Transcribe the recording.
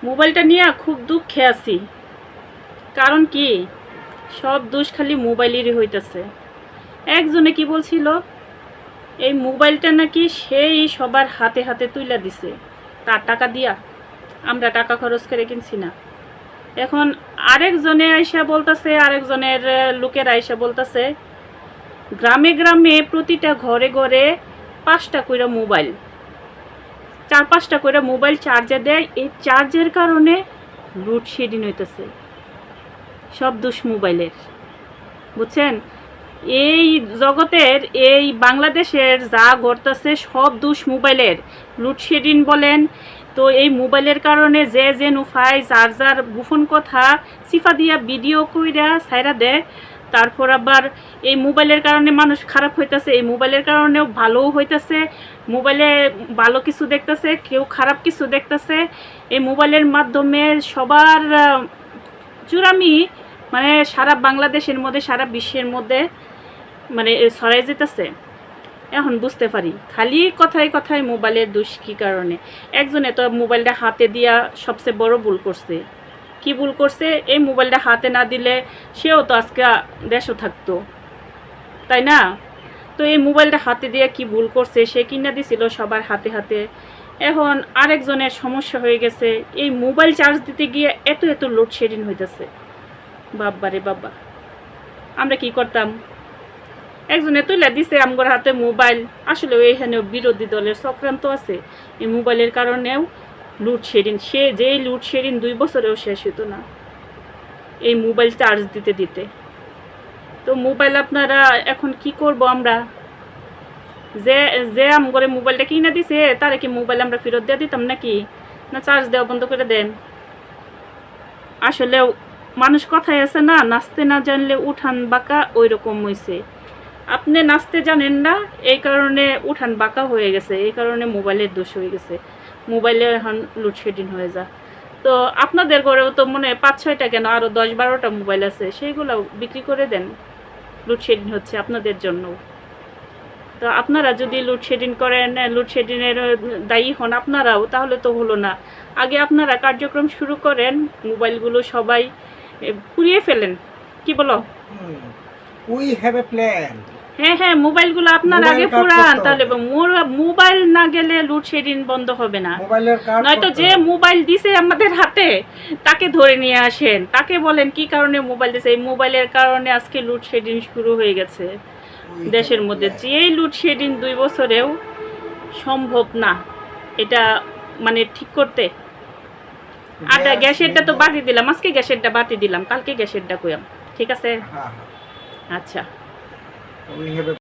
মোবাইলটা নিয়ে খুব দুঃখে আছি। কারণ কি, সব দোষ খালি মোবাইলেরই হইতেছে। একজনে কি বলছিল, এই মোবাইলটা নাকি সেই সবার হাতে হাতে তুইলা দিছে, তার টাকা দিয়া, আমরা টাকা খরচ করে কিনছি না। এখন আরেকজনে আইসা বলতেছে, আরেকজনের লোকের আইসা বলতেছে, গ্রামে গ্রামে প্রতিটা ঘরে ঘরে 5টা করে মোবাইল, 4-5টা করে মোবাইল চার্জে দেয়। এই চার্জের কারণে লোডশেডিং হইতেছে। সব দোষ মোবাইলের, বুঝছেন? এই জগতের, এই বাংলাদেশের যা ঘটতেছে সব দোষ মোবাইলের। লোডশেডিং বলেন তো, এই মোবাইলের কারণে যে যে নুফায় যার যার গোপন কথা সিফা দিয়া ভিডিও কইরা ছাইরা দেয়। তারপর আবার এই মোবাইলের কারণে মানুষ খারাপ হইতেছে, এই মোবাইলের কারণেও ভালোও হইতেছে। মোবাইলে ভালো কিছু দেখতেছে, কেউ খারাপ কিছু দেখতেছে। এই মোবাইলের মাধ্যমে সবার চুরামি, মানে সারা বাংলাদেশের মধ্যে, সারা বিশ্বের মধ্যে মানে ছড়াই যেতেছে। এখন বুঝতে পারি খালি কথায় কথায় মোবাইলের দোষ কী কারণে। একজনে তো মোবাইলটা হাতে দিয়া সবচেয়ে বড় ভুল করছে। কি ভুল করছে? এই মোবাইলটা হাতে না দিলে সেও তো আজকে দেশও থাকতো, তাই না? তো এই মোবাইলটা হাতে দিয়ে কি ভুল করছে, সে কিনা দিছিল সবার হাতে হাতে। এখন আরেকজনের সমস্যা হয়ে গেছে, এই মোবাইল চার্জ দিতে গিয়ে এত এত লোডশেডিং হইতেছে। বাব্বারে বাবা, আমরা কি করতাম? একজনে তুলে দিছে আমগোর হাতে মোবাইল। আসলে এখানেও বিরোধী দলের চক্রান্ত আছে। এই মোবাইলের কারণেও লোডশেডিং, সে যেই লোডশেডিং 2 বছরেও শেষ হতো না এই মোবাইল চার্জ দিতে দিতে। তো মোবাইল আপনারা এখন কি করব আমরা? যে যে আমগরে মোবাইলটা কিনে দিছে তারে কি মোবাইল আমরা ফেরত দিয়ে দিতাম নাকি? না চার্জ দেওয়া বন্ধ করে দেন? আসলে মানুষ কথায় আছে না, নাচতে না জানলে উঠান বাঁকা, ওই রকম হয়েছে। আপনি নাচতে জানেন না, এই কারণে উঠান বাঁকা হয়ে গেছে, এই কারণে মোবাইলের দোষ হয়ে গেছে। মোবাইলে এখন লোডশেডিং হয়ে যায়। তো আপনাদের ঘরেও তো মনে হয় 5-6টা কেন, আরও 10-12টা মোবাইল আছে, সেইগুলো বিক্রি করে দেন। লোডশেডিং হচ্ছে আপনাদের জন্য। তো আপনারা যদি লোডশেডিং করেন, লোডশেডিংয়ের দায়ী হন আপনারাও, তাহলে তো হলো না। আগে আপনারা কার্যক্রম শুরু করেন, মোবাইলগুলো সবাই পুড়িয়ে ফেলেন। কি বলো? We have a plan. হ্যাঁ হ্যাঁ, মোবাইলগুলো আপনার আগে পুরান, তাহলে মোবাইল না গেলে লোডশেডিং বন্ধ হবে না। নয়তো যে মোবাইল দিছে আমাদের হাতে তাকে ধরে নিয়ে আসেন, তাকে বলেন কি কারণে মোবাইল দিছে। এই মোবাইলের কারণে আজকে লোডশেডিং শুরু হয়ে গেছে দেশের মধ্যে। যে এই লোডশেডিং 2 বছরেও সম্ভব না এটা মানে ঠিক করতে। আর গ্যাসেরটা তো বাতি দিলাম, আজকে গ্যাসেরটা বাতি দিলাম, কালকে গ্যাসেরটা কইলাম, ঠিক আছে? আচ্ছা।